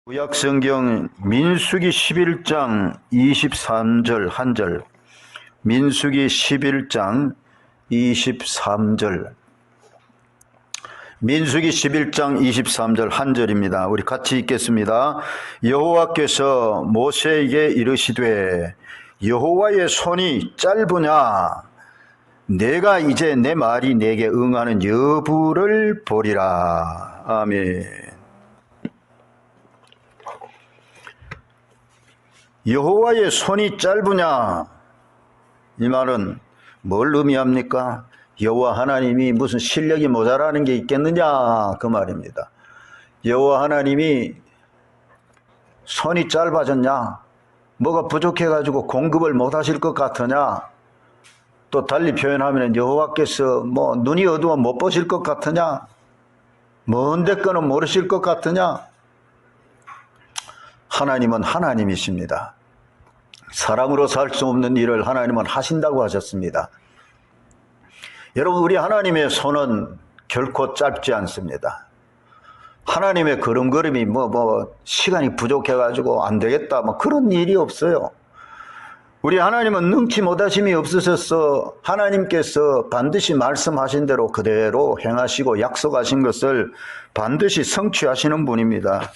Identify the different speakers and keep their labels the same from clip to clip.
Speaker 1: 구약성경 민수기 11장 23절 한절. 민수기 11장 23절. 민수기 11장 23절 한절입니다. 우리 같이 읽겠습니다. 여호와께서 모세에게 이르시되 여호와의 손이 짧으냐 내가 이제 내 말이 내게 응하는 여부를 보리라. 아멘. 여호와의 손이 짧으냐, 이 말은 뭘 의미합니까? 여호와 하나님이 무슨 실력이 모자라는 게 있겠느냐, 그 말입니다. 여호와 하나님이 손이 짧아졌냐, 뭐가 부족해가지고 공급을 못 하실 것 같으냐, 또 달리 표현하면 여호와께서 뭐 눈이 어두워 못 보실 것 같으냐, 먼데 거는 모르실 것 같으냐. 하나님은 하나님이십니다. 사람으로 살 수 없는 일을 하나님은 하신다고 하셨습니다. 여러분, 우리 하나님의 손은 결코 짧지 않습니다. 하나님의 걸음걸음이 시간이 부족해가지고 안 되겠다, 그런 일이 없어요. 우리 하나님은 능치 못하심이 없으셔서 하나님께서 반드시 말씀하신 대로 그대로 행하시고 약속하신 것을 반드시 성취하시는 분입니다.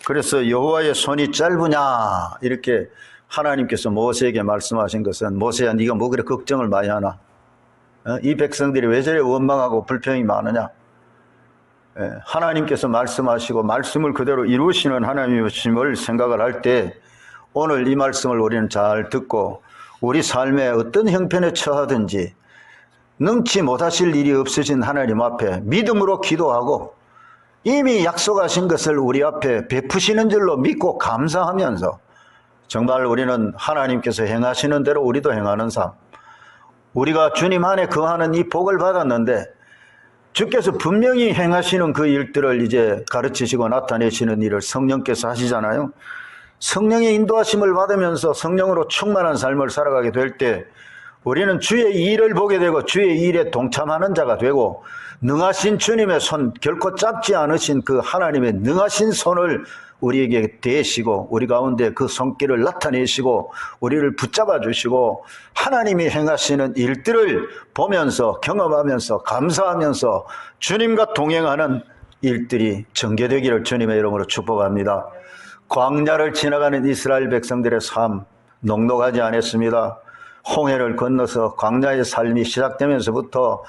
Speaker 1: 그래서 여호와의 손이 짧으냐 이렇게 하나님께서 모세에게 말씀하신 것은, 모세야 네가 뭐 그래 걱정을 많이 하나? 이 백성들이 왜 저래 원망하고 불평이 많으냐? 하나님께서 말씀하시고 말씀을 그대로 이루시는 하나님이심을 생각을 할 때 오늘 이 말씀을 우리는 잘 듣고 우리 삶에 어떤 형편에 처하든지 능치 못하실 일이 없으신 하나님 앞에 믿음으로 기도하고 이미 약속하신 것을 우리 앞에 베푸시는 줄로 믿고 감사하면서 정말 우리는 하나님께서 행하시는 대로 우리도 행하는 삶, 우리가 주님 안에 거하는 이 복을 받았는데 주께서 분명히 행하시는 그 일들을 이제 가르치시고 나타내시는 일을 성령께서 하시잖아요. 성령의 인도하심을 받으면서 성령으로 충만한 삶을 살아가게 될 때 우리는 주의 일을 보게 되고 주의 일에 동참하는 자가 되고 능하신 주님의 손, 결코 짧지 않으신 그 하나님의 능하신 손을 우리에게 대시고 우리 가운데 그 손길을 나타내시고 우리를 붙잡아 주시고 하나님이 행하시는 일들을 보면서 경험하면서 감사하면서 주님과 동행하는 일들이 전개되기를 주님의 이름으로 축복합니다. 광야를 지나가는 이스라엘 백성들의 삶 녹록하지 않았습니다. 홍해를 건너서 광야의 삶이 시작되면서부터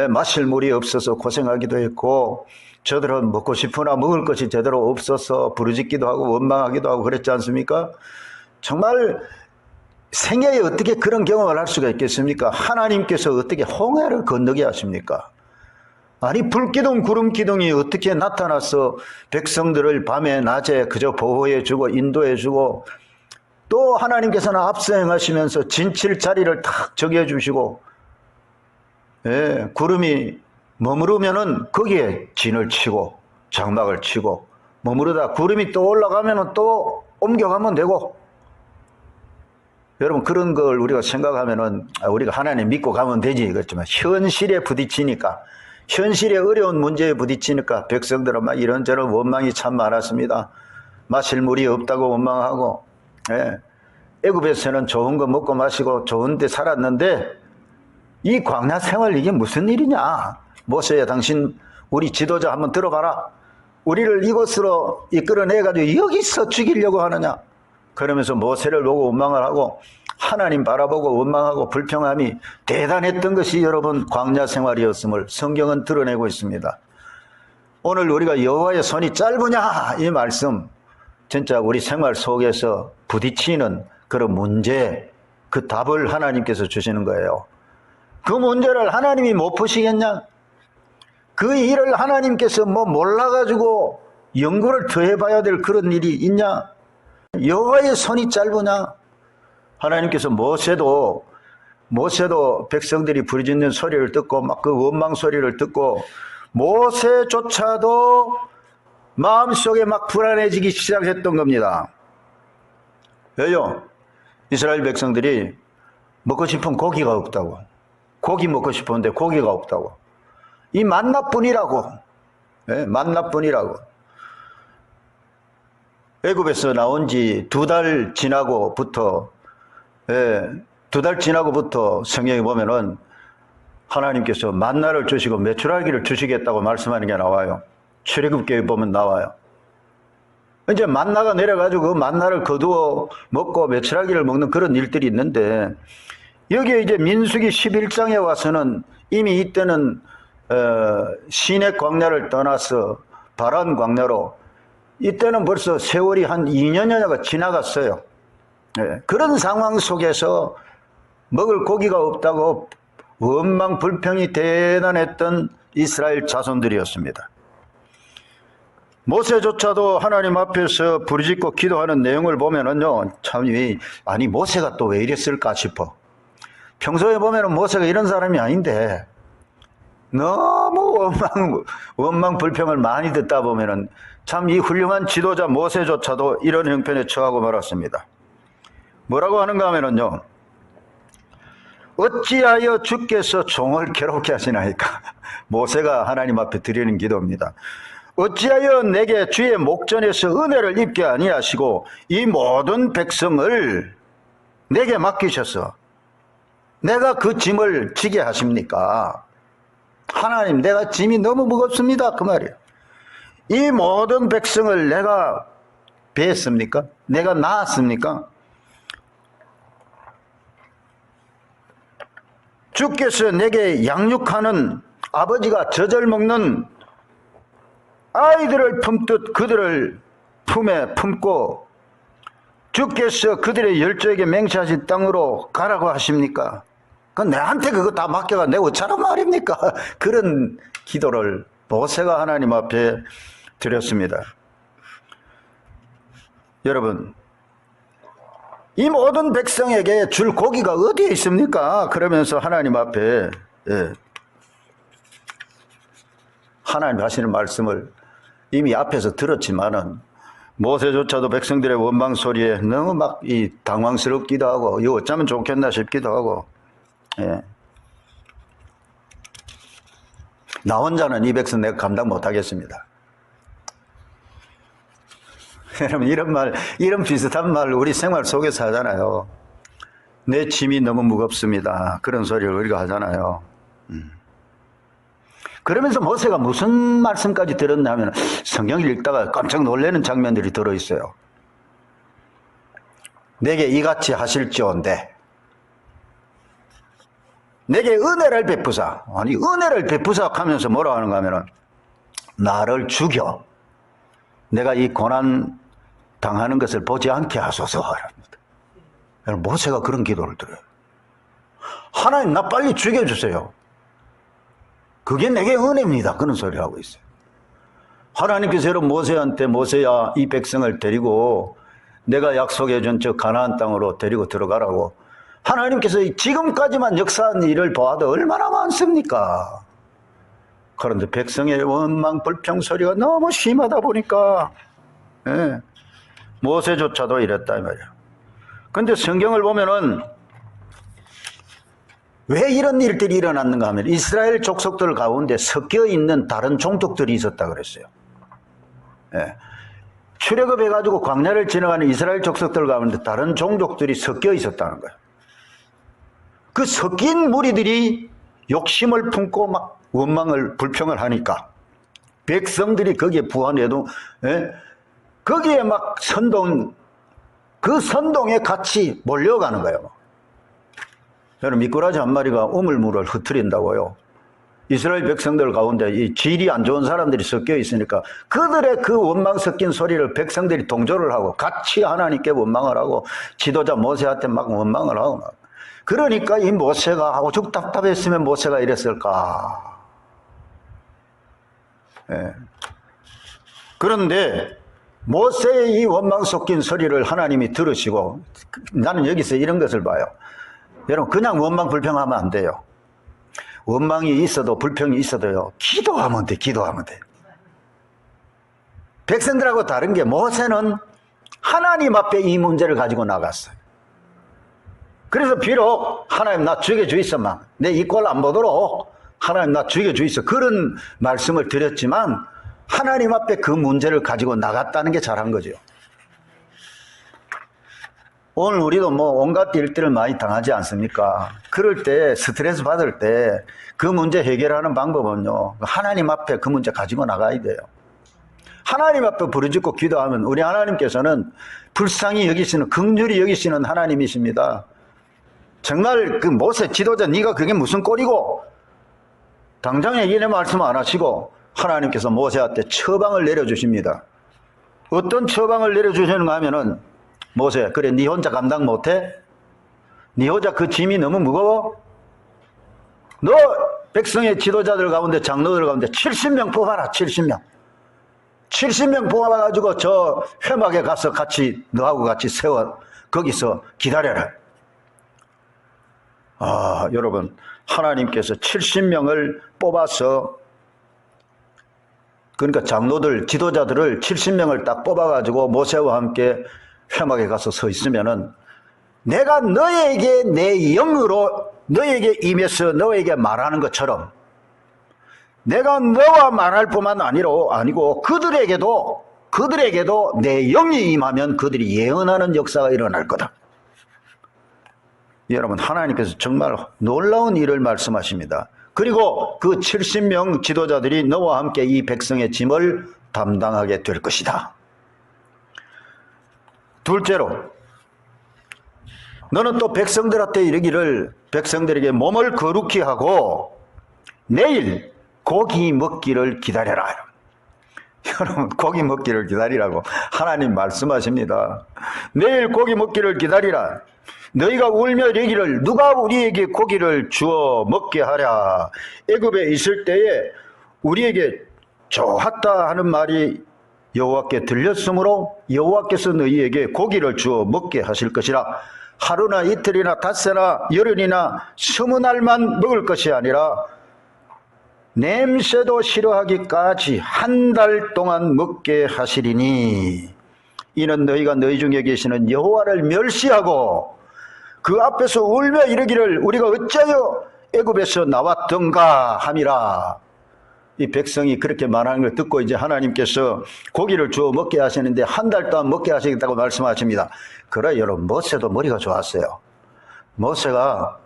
Speaker 1: 마실 물이 없어서 고생하기도 했고 저들은 먹고 싶으나 먹을 것이 제대로 없어서 부르짖기도 하고 원망하기도 하고 그랬지 않습니까? 정말 생애에 어떻게 그런 경험을 할 수가 있겠습니까? 하나님께서 어떻게 홍해를 건너게 하십니까? 아니 불기둥 구름기둥이 어떻게 나타나서 백성들을 밤에 낮에 그저 보호해주고 인도해주고 또 하나님께서는 앞서 행하시면서 진칠 자리를 탁 정해주시고 구름이 머무르면은 거기에 진을 치고 장막을 치고 머무르다 구름이 또 올라가면은 또 옮겨가면 되고. 여러분 그런 걸 우리가 생각하면은 우리가 하나님 믿고 가면 되지 그렇지만 현실에 부딪히니까 현실의 어려운 문제에 부딪히니까 백성들은 막 이런저런 원망이 참 많았습니다. 마실 물이 없다고 원망하고 애굽에서는 좋은 거 먹고 마시고 좋은 데 살았는데 이 광야 생활 이게 무슨 일이냐. 모세야 당신 우리 지도자 한번 들어봐라. 우리를 이곳으로 이끌어내가지고 여기서 죽이려고 하느냐. 그러면서 모세를 보고 원망을 하고 하나님 바라보고 원망하고 불평함이 대단했던 것이 여러분 광야 생활이었음을 성경은 드러내고 있습니다. 오늘 우리가 여호와의 손이 짧으냐 이 말씀 진짜 우리 생활 속에서 부딪히는 그런 문제 그 답을 하나님께서 주시는 거예요. 그 문제를 하나님이 못 푸시겠냐? 그 일을 하나님께서 몰라가지고 연구를 더 해봐야 될 그런 일이 있냐? 여호와의 손이 짧으냐? 하나님께서 모세도 백성들이 부르짖는 소리를 듣고 막 그 원망 소리를 듣고 모세조차도 마음속에 막 불안해지기 시작했던 겁니다. 왜요? 이스라엘 백성들이 먹고 싶은 고기가 없다고. 고기 먹고 싶은데 고기가 없다고. 이 만나뿐이라고. 만나뿐이라고. 애굽에서 나온 지 2달 지나고부터, 예, 2달 지나고부터 성경에 보면은 하나님께서 만나를 주시고 메추라기를 주시겠다고 말씀하는 게 나와요. 출애굽기에 보면 나와요. 이제 만나가 내려가지고 그 만나를 거두어 먹고 메추라기를 먹는 그런 일들이 있는데, 여기에 이제 민수기 11장에 와서는 이미 이때는 시내 광야를 떠나서 바란 광야로, 이때는 벌써 세월이 한 2년여가 지나갔어요. 예, 그런 상황 속에서 먹을 고기가 없다고 원망 불평이 대단했던 이스라엘 자손들이었습니다. 모세조차도 하나님 앞에서 부르짖고 기도하는 내용을 보면은요, 참, 아니, 모세가 또 왜 이랬을까 싶어. 평소에 보면은 모세가 이런 사람이 아닌데, 너무 원망 불평을 많이 듣다 보면은 참 이 훌륭한 지도자 모세조차도 이런 형편에 처하고 말았습니다. 뭐라고 하는가 하면은요, 어찌하여 주께서 종을 괴롭게 하시나이까. 모세가 하나님 앞에 드리는 기도입니다. 어찌하여 내게 주의 목전에서 은혜를 입게 아니하시고 이 모든 백성을 내게 맡기셔서 내가 그 짐을 지게 하십니까? 하나님, 내가 짐이 너무 무겁습니다. 그 말이에요. 이 모든 백성을 내가 배했습니까? 내가 낳았습니까? 주께서 내게 양육하는 아버지가 젖을 먹는 아이들을 품듯 그들을 품에 품고 주께서 그들의 열조에게 맹세하신 땅으로 가라고 하십니까? 내한테 그거 다 맡겨가 내가 어쩌란 말입니까? 그런 기도를 모세가 하나님 앞에 드렸습니다. 여러분, 이 모든 백성에게 줄 고기가 어디에 있습니까? 그러면서 하나님 앞에, 하나님 하시는 말씀을 이미 앞에서 들었지만은 모세조차도 백성들의 원망 소리에 너무 막 당황스럽기도 하고 이거 어쩌면 좋겠나 싶기도 하고, 나 혼자는 이 백성 내가 감당 못하겠습니다. 여러분, 이런 비슷한 말 우리 생활 속에서 하잖아요. 내 짐이 너무 무겁습니다. 그런 소리를 우리가 하잖아요. 그러면서 모세가 무슨 말씀까지 들었냐면 성경을 읽다가 깜짝 놀라는 장면들이 들어있어요. 내게 이같이 하실지언데 내게 은혜를 베푸사. 아니, 은혜를 베푸사 하면서 뭐라 하는가 하면은 나를 죽여 내가 이 고난 당하는 것을 보지 않게 하소서 합니다. 모세가 그런 기도를 드려요. 하나님, 나 빨리 죽여주세요. 그게 내게 은혜입니다. 그런 소리를 하고 있어요. 하나님께서 여러분 모세한테 모세야 이 백성을 데리고 내가 약속해 준 저 가나안 땅으로 데리고 들어가라고 하나님께서 지금까지만 역사한 일을 보아도 얼마나 많습니까? 그런데 백성의 원망 불평 소리가 너무 심하다 보니까 모세조차도 이랬다 이 말이야. 그런데 성경을 보면은 왜 이런 일들이 일어났는가 하면 이스라엘 족속들 가운데 섞여 있는 다른 종족들이 있었다 그랬어요. 출애굽해가지고 광야를 지나가는 이스라엘 족속들 가운데 다른 종족들이 섞여 있었다는 거예요. 그 섞인 무리들이 욕심을 품고 막 원망을 불평을 하니까 백성들이 거기에 부안해도 거기에 막 그 선동에 같이 몰려가는 거예요. 여러분, 미꾸라지 한 마리가 우물물을 흩트린다고요. 이스라엘 백성들 가운데 이 질이 안 좋은 사람들이 섞여 있으니까 그들의 그 원망 섞인 소리를 백성들이 동조를 하고 같이 하나님께 원망을 하고 지도자 모세한테 막 원망을 하고 막. 그러니까 이 모세가 오죽 답답했으면 모세가 이랬을까. 그런데 모세의 이 원망 섞인 소리를 하나님이 들으시고 나는 여기서 이런 것을 봐요. 여러분, 그냥 원망 불평하면 안 돼요. 원망이 있어도 불평이 있어도요, 기도하면 돼. 백성들하고 다른 게 모세는 하나님 앞에 이 문제를 가지고 나갔어요. 그래서 비록 하나님 나 죽여주이소만 내 이 꼴 안 보도록 하나님 나 죽여주이소 그런 말씀을 드렸지만 하나님 앞에 그 문제를 가지고 나갔다는 게 잘한 거죠. 오늘 우리도 뭐 온갖 일들을 많이 당하지 않습니까? 그럴 때 스트레스 받을 때 그 문제 해결하는 방법은요, 하나님 앞에 그 문제 가지고 나가야 돼요. 하나님 앞에 부르짖고 기도하면 우리 하나님께서는 불쌍히 여기시는, 긍휼히 여기시는 하나님이십니다. 정말 그 모세 지도자 네가 그게 무슨 꼴이고, 당장에 이래 말씀 안 하시고 하나님께서 모세한테 처방을 내려주십니다. 어떤 처방을 내려주시는가 하면은, 모세, 그래 네 혼자 감당 못해? 네 혼자 그 짐이 너무 무거워? 너 백성의 지도자들 가운데, 장로들 가운데 70명 뽑아라. 70명 뽑아가지고 저 회막에 가서 같이 너하고 같이 세워 거기서 기다려라. 여러분, 하나님께서 70명을 뽑아서, 그러니까 장로들, 지도자들을 70명을 딱 뽑아가지고 모세와 함께 회막에 가서 서 있으면은, 내가 너에게 내 영으로 너에게 임해서 너에게 말하는 것처럼 내가 너와 말할 뿐만 아니고 그들에게도 내 영이 임하면 그들이 예언하는 역사가 일어날 거다. 여러분, 하나님께서 정말 놀라운 일을 말씀하십니다. 그리고 그 70명 지도자들이 너와 함께 이 백성의 짐을 담당하게 될 것이다. 둘째로, 너는 또 백성들한테 이르기를, 백성들에게 몸을 거룩히 하고 내일 고기 먹기를 기다려라. 여러분, 고기 먹기를 기다리라고 하나님 말씀하십니다. 내일 고기 먹기를 기다리라. 너희가 울며 이르기를 누가 우리에게 고기를 주어 먹게 하랴. 애굽에 있을 때에 우리에게 좋았다 하는 말이 여호와께 들렸으므로 여호와께서 너희에게 고기를 주어 먹게 하실 것이라. 하루나 이틀이나 닷새나 열흘이나 20날만 먹을 것이 아니라 냄새도 싫어하기까지 한 달 동안 먹게 하시리니, 이는 너희가 너희 중에 계시는 여호와를 멸시하고 그 앞에서 울며 이르기를 우리가 어찌하여 애굽에서 나왔던가 함이라. 이 백성이 그렇게 말하는 걸 듣고 이제 하나님께서 고기를 주어 먹게 하시는데 한 달 동안 먹게 하시겠다고 말씀하십니다. 그래, 여러분, 모세도 머리가 좋았어요. 모세가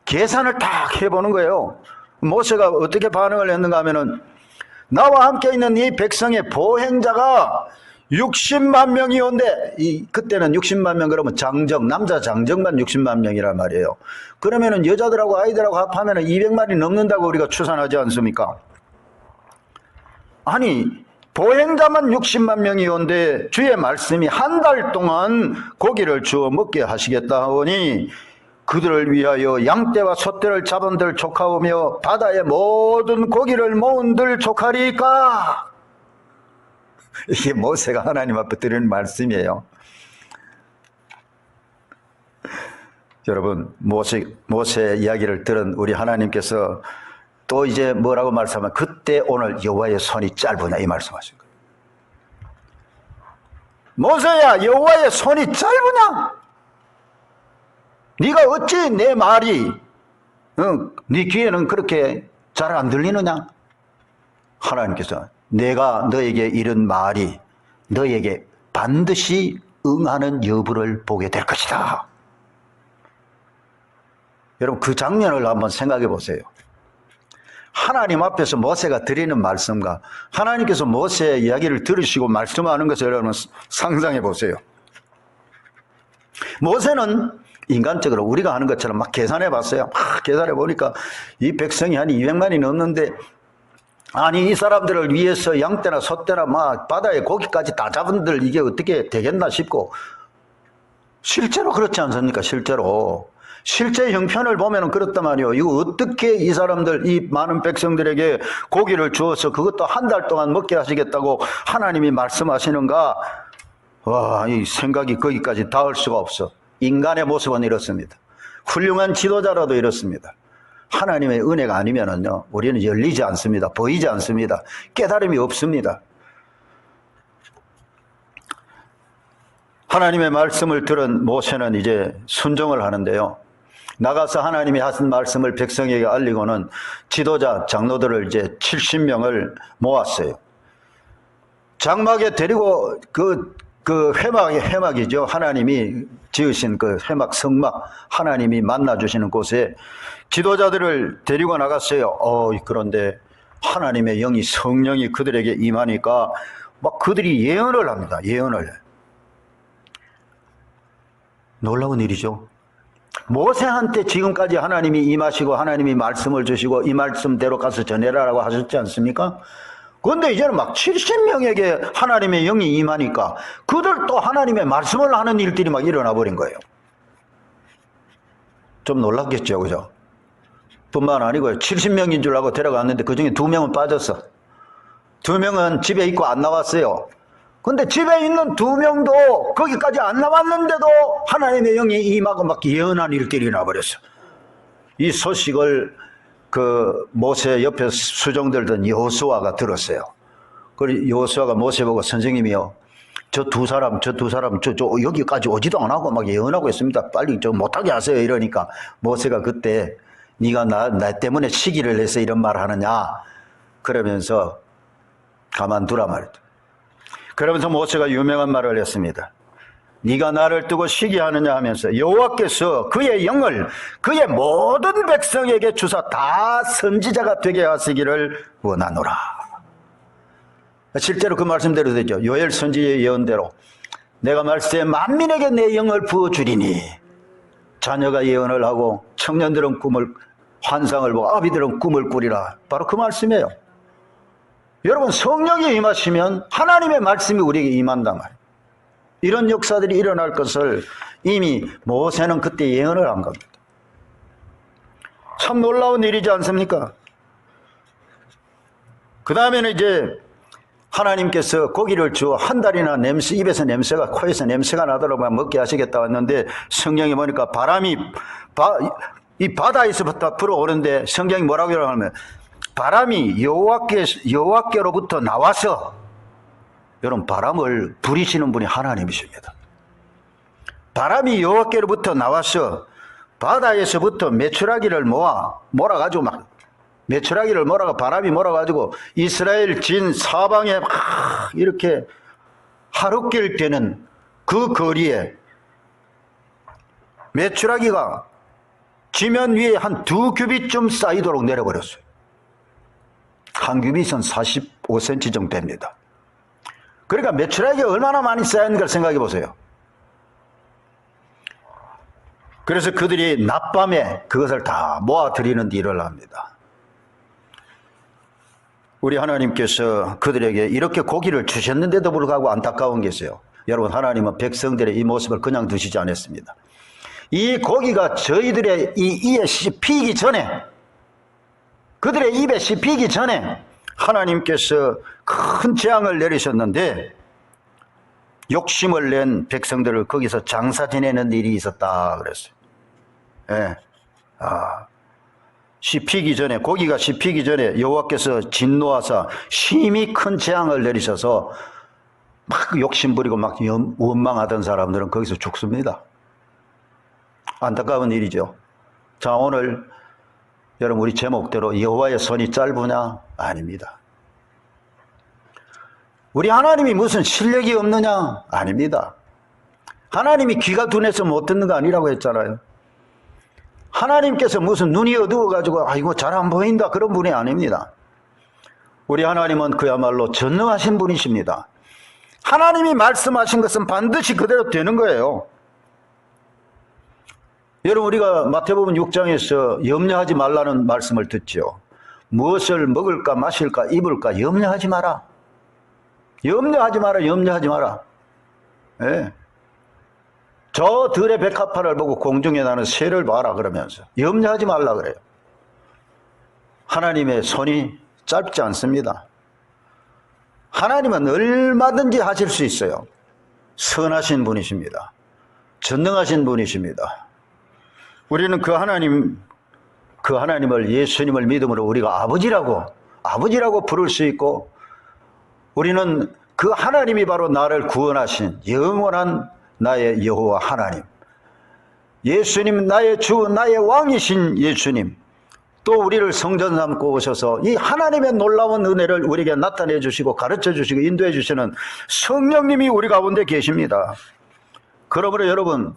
Speaker 1: 계산을 딱 해보는 거예요. 모세가 어떻게 반응을 했는가 하면은, 나와 함께 있는 이 백성의 보행자가 60만 명이 온대. 그때는 60만 명 그러면 장정, 남자 장정만 60만 명이란 말이에요. 그러면은 여자들하고 아이들하고 합하면은 200만이 넘는다고 우리가 추산하지 않습니까? 아니, 보행자만 60만 명이 온데 주의 말씀이 한 달 동안 고기를 주어 먹게 하시겠다 하오니, 그들을 위하여 양떼와 소떼를 잡은들 족하오며 바다의 모든 고기를 모은들 족하리까. 이게 모세가 하나님 앞에 드리는 말씀이에요. 여러분, 모세 이야기를 들은 우리 하나님께서 또 이제 뭐라고 말씀하면, 그때 오늘 여호와의 손이 짧으냐 이 말씀하신 거예요. 모세야, 여호와의 손이 짧으냐? 네가 어찌 내 말이 네 귀에는 그렇게 잘 안 들리느냐? 하나님께서 내가 너에게 이른 말이 너에게 반드시 응하는 여부를 보게 될 것이다. 여러분, 그 장면을 한번 생각해 보세요. 하나님 앞에서 모세가 드리는 말씀과 하나님께서 모세의 이야기를 들으시고 말씀하는 것을 여러분 상상해 보세요. 모세는 인간적으로 우리가 하는 것처럼 막 계산해 봤어요. 막 계산해 보니까 이 백성이 한 200만이 넘는데, 아니 이 사람들을 위해서 양떼나 소떼나 막 바다의 고기까지 다 잡은들 이게 어떻게 되겠나 싶고, 실제로 그렇지 않습니까? 실제 형편을 보면 그렇단 말이에요. 이거 어떻게 이 사람들, 이 많은 백성들에게 고기를 주어서 그것도 한 달 동안 먹게 하시겠다고 하나님이 말씀하시는가? 와, 이 생각이 거기까지 닿을 수가 없어. 인간의 모습은 이렇습니다. 훌륭한 지도자라도 이렇습니다. 하나님의 은혜가 아니면은요, 우리는 열리지 않습니다. 보이지 않습니다. 깨달음이 없습니다. 하나님의 말씀을 들은 모세는 이제 순종을 하는데요. 나가서 하나님이 하신 말씀을 백성에게 알리고는 지도자, 장로들을 이제 70명을 모았어요. 장막에 데리고 그 그 회막이죠. 하나님이 지으신 그 회막 성막, 하나님이 만나주시는 곳에 지도자들을 데리고 나갔어요. 그런데 하나님의 영이, 성령이 그들에게 임하니까 막 그들이 예언을 합니다. 예언을. 놀라운 일이죠. 모세한테 지금까지 하나님이 임하시고 하나님이 말씀을 주시고 이 말씀대로 가서 전해라라고 하셨지 않습니까? 그런데 이제는 막 70명에게 하나님의 영이 임하니까 그들도 하나님의 말씀을 하는 일들이 막 일어나 버린 거예요. 좀 놀랍겠죠, 그죠? 뿐만 아니고요. 70명인 줄 알고 데려갔는데 그 중에 2명은 빠졌어. 2명은 집에 있고 안 나왔어요. 근데 집에 있는 2명도 거기까지 안 나왔는데도 하나님의 영이 임하고 막 예언한 일들이 나버렸어. 이 소식을 그 모세 옆에 수종들던 여호수아가 들었어요. 그리고 여호수아가 모세 보고 선생님이요, 저 두 사람 여기까지 오지도 안 하고 막 예언하고 있습니다. 빨리 좀 못하게 하세요. 이러니까 모세가 그때 네가 나 때문에 시기를 내서 이런 말 하느냐 그러면서 가만두라 말이죠. 그러면서 모세가 유명한 말을 했습니다. 네가 나를 두고 시기하느냐 하면서 여호와께서 그의 영을 그의 모든 백성에게 주사 다 선지자가 되게 하시기를 원하노라. 실제로 그 말씀대로 되죠. 요엘 선지의 예언대로 내가 말세 만민에게 내 영을 부어주리니 자녀가 예언을 하고 청년들은 환상을 보고 아비들은 꿈을 꾸리라. 바로 그 말씀이에요. 여러분, 성령이 임하시면 하나님의 말씀이 우리에게 임한단 말이에요. 이런 역사들이 일어날 것을 이미 모세는 그때 예언을 한 겁니다. 참 놀라운 일이지 않습니까? 그 다음에는 이제 하나님께서 고기를 주어 한 달이나 입에서 냄새가, 코에서 냄새가 나도록 먹게 하시겠다고 했는데 성경에 보니까 바람이 이 바다에서부터 불어오는데 성경이 뭐라고 하냐면 바람이 여호와께로부터 나와서, 여러분, 바람을 부리시는 분이 하나님이십니다. 바람이 여호와께로부터 나와서 바다에서부터 메추라기를 몰아가지고 메추라기를 바람이 몰아가지고 이스라엘 진 사방에 막 이렇게 하룻길 되는 그 거리에 메추라기가 지면 위에 한 2규빗쯤 쌓이도록 내려버렸어요. 한 규빗은 45cm 정도 됩니다. 그러니까 메추라기가 얼마나 많이 쌓였는 걸 생각해 보세요. 그래서 그들이 낮밤에 그것을 다 모아들이는 일을 합니다. 우리 하나님께서 그들에게 이렇게 고기를 주셨는데도 불구하고 안타까운 게 있어요. 여러분, 하나님은 백성들의 이 모습을 그냥 두시지 않았습니다. 이 고기가 저희들의 이 이에 씹히기 전에, 그들의 입에 씹히기 전에 하나님께서 큰 재앙을 내리셨는데 욕심을 낸 백성들을 거기서 장사 지내는 일이 있었다 그랬어요. 예. 씹히기 전에, 고기가 씹히기 전에 여호와께서 진노하사 심히 큰 재앙을 내리셔서 막 욕심부리고 막 원망하던 사람들은 거기서 죽습니다. 안타까운 일이죠. 자, 오늘 여러분, 우리 제목대로 여호와의 손이 짧으냐? 아닙니다. 우리 하나님이 무슨 실력이 없느냐? 아닙니다. 하나님이 귀가 둔해서 못 듣는 거 아니라고 했잖아요. 하나님께서 무슨 눈이 어두워가지고 이거 잘 안 보인다 그런 분이 아닙니다. 우리 하나님은 그야말로 전능하신 분이십니다. 하나님이 말씀하신 것은 반드시 그대로 되는 거예요. 여러분, 우리가 마태복음 6장에서 염려하지 말라는 말씀을 듣죠. 무엇을 먹을까 마실까 입을까 염려하지 마라. 염려하지 마라. 염려하지 마라. 예. 저 들의 백합화를 보고 공중에 나는 새를 봐라 그러면서 염려하지 말라 그래요. 하나님의 손이 짧지 않습니다. 하나님은 얼마든지 하실 수 있어요. 선하신 분이십니다. 전능하신 분이십니다. 우리는 그 하나님을, 예수님을 믿음으로 우리가 아버지라고 부를 수 있고, 우리는 그 하나님이 바로 나를 구원하신 영원한 나의 여호와 하나님, 예수님, 나의 주, 나의 왕이신 예수님, 또 우리를 성전 삼고 오셔서 이 하나님의 놀라운 은혜를 우리에게 나타내 주시고 가르쳐 주시고 인도해 주시는 성령님이 우리 가운데 계십니다. 그러므로 여러분,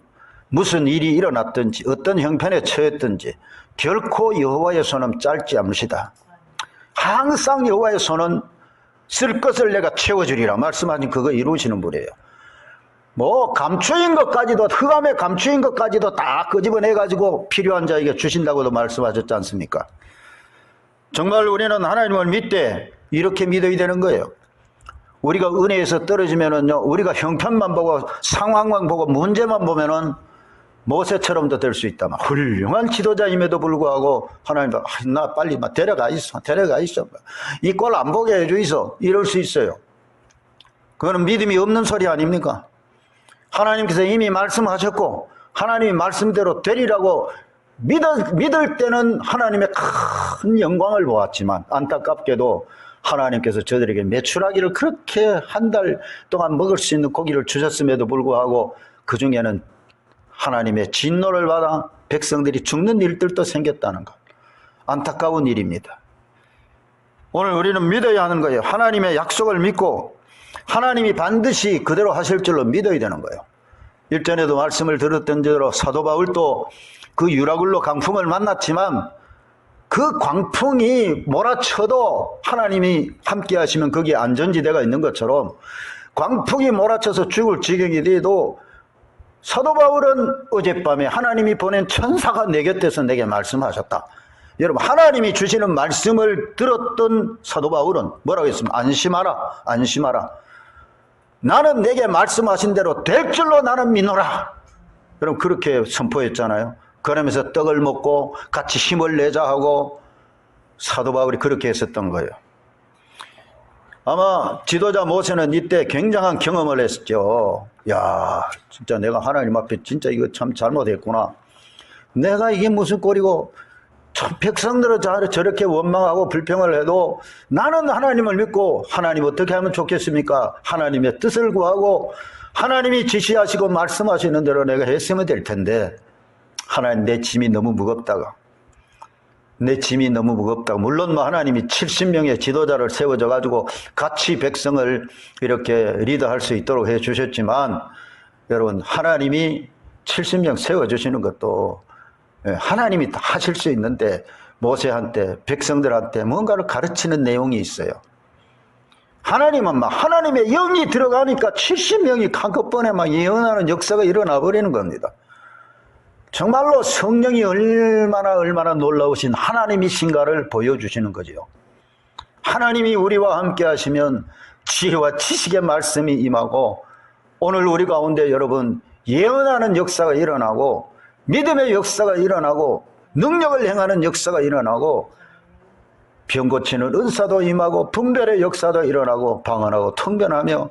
Speaker 1: 무슨 일이 일어났든지 어떤 형편에 처했든지 결코 여호와의 손은 짧지 않으시다. 항상 여호와의 손은 쓸 것을 내가 채워주리라 말씀하신 그거 이루시는 분이에요. 뭐 감추인 것까지도, 흑암에 감추인 것까지도 다 끄집어내가지고 필요한 자에게 주신다고도 말씀하셨지 않습니까? 정말 우리는 하나님을 믿되 이렇게 믿어야 되는 거예요. 우리가 은혜에서 떨어지면은요, 우리가 형편만 보고 상황만 보고 문제만 보면은 모세처럼도 될 수 있다. 훌륭한 지도자임에도 불구하고 하나님도 나 빨리 데려가 있어. 이 꼴 안 보게 해주이소. 이럴 수 있어요. 그거는 믿음이 없는 소리 아닙니까? 하나님께서 이미 말씀하셨고 하나님이 말씀대로 되리라고 믿을 때는 하나님의 큰 영광을 보았지만 안타깝게도 하나님께서 저들에게 메추라기를 그렇게 한 달 동안 먹을 수 있는 고기를 주셨음에도 불구하고 그 중에는 하나님의 진노를 받아 백성들이 죽는 일들도 생겼다는 것. 안타까운 일입니다. 오늘 우리는 믿어야 하는 거예요. 하나님의 약속을 믿고 하나님이 반드시 그대로 하실 줄로 믿어야 되는 거예요. 일전에도 말씀을 들었던 대로 사도 바울도 그 유라굴로 강풍을 만났지만 그 광풍이 몰아쳐도 하나님이 함께 하시면 거기에 안전지대가 있는 것처럼 광풍이 몰아쳐서 죽을 지경이 돼도 사도 바울은 어젯밤에 하나님이 보낸 천사가 내 곁에서 내게 말씀하셨다. 여러분, 하나님이 주시는 말씀을 들었던 사도 바울은 뭐라고 했습니까? 안심하라, 안심하라. 나는 내게 말씀하신 대로 될 줄로 나는 믿노라. 그럼 그렇게 선포했잖아요. 그러면서 떡을 먹고 같이 힘을 내자 하고 사도 바울이 그렇게 했었던 거예요. 아마 지도자 모세는 이때 굉장한 경험을 했죠. 야, 진짜 내가 하나님 앞에 진짜 이거 참 잘못했구나. 내가 이게 무슨 꼴이고 참 백성들은 저렇게 원망하고 불평을 해도 나는 하나님을 믿고 하나님 어떻게 하면 좋겠습니까? 하나님의 뜻을 구하고 하나님이 지시하시고 말씀하시는 대로 내가 했으면 될 텐데 하나님 내 짐이 너무 무겁다가 물론 뭐 하나님이 70명의 지도자를 세워줘 가지고 같이 백성을 이렇게 리더할 수 있도록 해 주셨지만 여러분, 하나님이 70명 세워주시는 것도 하나님이 다 하실 수 있는데 모세한테 백성들한테 뭔가를 가르치는 내용이 있어요. 하나님은 막 하나님의 영이 들어가니까 70명이 한꺼번에 막 예언하는 역사가 일어나 버리는 겁니다. 정말로 성령이 얼마나 놀라우신 하나님이신가를 보여주시는 거죠. 하나님이 우리와 함께 하시면 지혜와 지식의 말씀이 임하고 오늘 우리 가운데 여러분 예언하는 역사가 일어나고 믿음의 역사가 일어나고 능력을 행하는 역사가 일어나고 병 고치는 은사도 임하고 분별의 역사도 일어나고 방언하고 통변하며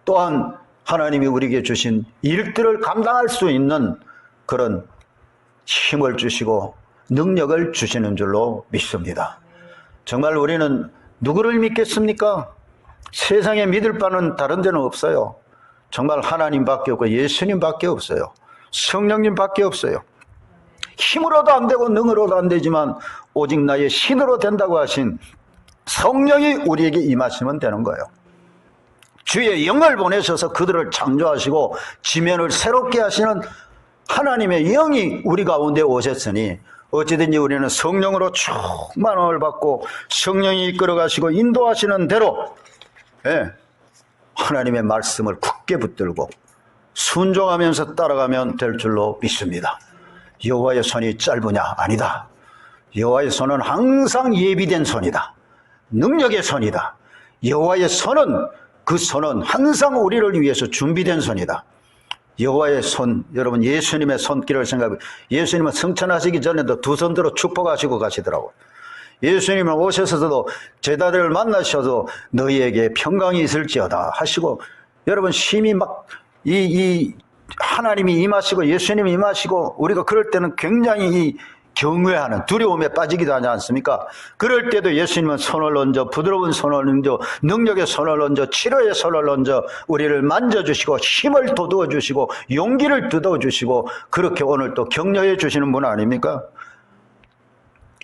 Speaker 1: 또한 하나님이 우리에게 주신 일들을 감당할 수 있는 그런 힘을 주시고 능력을 주시는 줄로 믿습니다. 정말 우리는 누구를 믿겠습니까? 세상에 믿을 바는 다른 데는 없어요. 정말 하나님밖에 없고 예수님밖에 없어요. 성령님밖에 없어요. 힘으로도 안 되고 능으로도 안 되지만 오직 나의 신으로 된다고 하신 성령이 우리에게 임하시면 되는 거예요. 주의 영을 보내셔서 그들을 창조하시고 지면을 새롭게 하시는 하나님의 영이 우리 가운데 오셨으니 어찌든지 우리는 성령으로 충만함을 받고 성령이 이끌어 가시고 인도하시는 대로 하나님의 말씀을 굳게 붙들고 순종하면서 따라가면 될 줄로 믿습니다. 여호와의 손이 짧으냐? 아니다. 여호와의 손은 항상 예비된 손이다. 능력의 손이다. 여호와의 손은 그 손은 항상 우리를 위해서 준비된 손이다. 여호와의 손, 여러분 예수님의 손길을 생각해. 예수님은 승천하시기 전에도 두 손 들어 축복하시고 가시더라고요. 예수님은 오셔서도 제자들을 만나셔도 너희에게 평강이 있을지어다 하시고 여러분 심히 막 이 하나님이 임하시고 예수님이 임하시고 우리가 그럴 때는 굉장히 경외하는 두려움에 빠지기도 하지 않습니까? 그럴 때도 예수님은 손을 얹어 부드러운 손을 얹어 능력의 손을 얹어 치료의 손을 얹어 우리를 만져주시고 힘을 돋워 주시고 용기를 돋워 주시고 그렇게 오늘 또 격려해 주시는 분 아닙니까?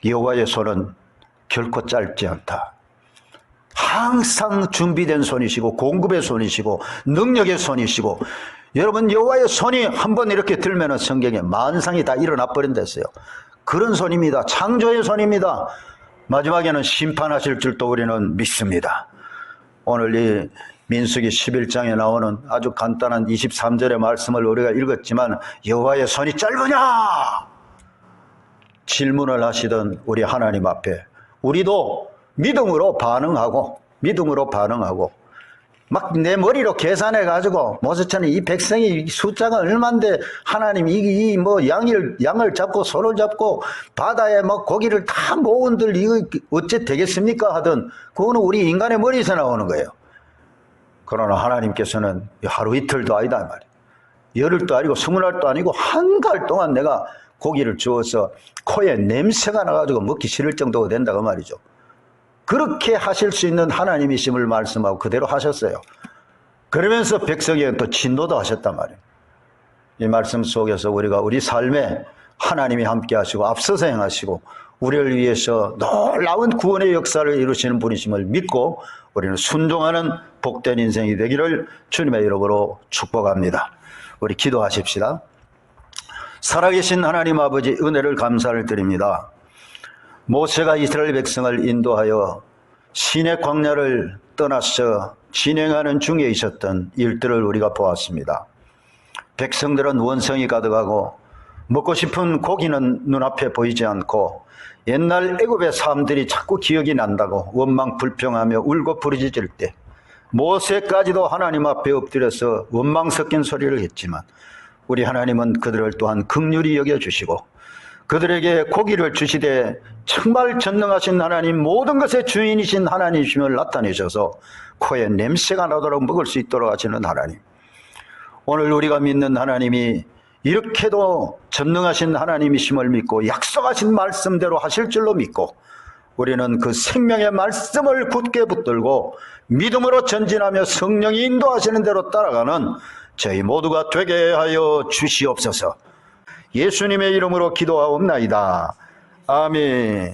Speaker 1: 여호와의 손은 결코 짧지 않다. 항상 준비된 손이시고 공급의 손이시고 능력의 손이시고, 여러분 여호와의 손이 한번 이렇게 들면은 성경에 만상이 다 일어나 버린댔어요. 그런 손입니다. 창조의 손입니다. 마지막에는 심판하실 줄도 우리는 믿습니다. 오늘 이 민수기 11장에 나오는 아주 간단한 23절의 말씀을 우리가 읽었지만, 여호와의 손이 짧으냐 질문을 하시던 우리 하나님 앞에 우리도 믿음으로 반응하고 막 내 머리로 계산해 가지고 모세처럼 이 백성이 숫자가 얼만데 하나님 이 뭐 양을 잡고 소를 잡고 바다에 뭐 고기를 다 모은들 이거 어째 되겠습니까 하던, 그거는 우리 인간의 머리에서 나오는 거예요. 그러나 하나님께서는 하루 이틀도 아니다 말이에요. 열흘도 아니고 20날도 아니고 한 달 동안 내가 고기를 주어서 코에 냄새가 나가지고 먹기 싫을 정도가 된다고 말이죠. 그렇게 하실 수 있는 하나님이심을 말씀하고 그대로 하셨어요. 그러면서 백성에게 또 진노도 하셨단 말이에요. 이 말씀 속에서 우리가 우리 삶에 하나님이 함께 하시고 앞서서 행하시고 우리를 위해서 놀라운 구원의 역사를 이루시는 분이심을 믿고 우리는 순종하는 복된 인생이 되기를 주님의 이름으로 축복합니다. 우리 기도하십시다. 살아계신 하나님 아버지, 은혜를 감사를 드립니다. 모세가 이스라엘 백성을 인도하여 시내 광야를 떠나서 진행하는 중에 있었던 일들을 우리가 보았습니다. 백성들은 원성이 가득하고 먹고 싶은 고기는 눈앞에 보이지 않고 옛날 애굽의 삶들이 자꾸 기억이 난다고 원망 불평하며 울고 부르짖을 때 모세까지도 하나님 앞에 엎드려서 원망 섞인 소리를 했지만, 우리 하나님은 그들을 또한 긍휼히 여겨주시고 그들에게 고기를 주시되 정말 전능하신 하나님, 모든 것의 주인이신 하나님이심을 나타내셔서 코에 냄새가 나도록 먹을 수 있도록 하시는 하나님, 오늘 우리가 믿는 하나님이 이렇게도 전능하신 하나님이심을 믿고 약속하신 말씀대로 하실 줄로 믿고, 우리는 그 생명의 말씀을 굳게 붙들고 믿음으로 전진하며 성령이 인도하시는 대로 따라가는 저희 모두가 되게 하여 주시옵소서. 예수님의 이름으로 기도하옵나이다. 아멘.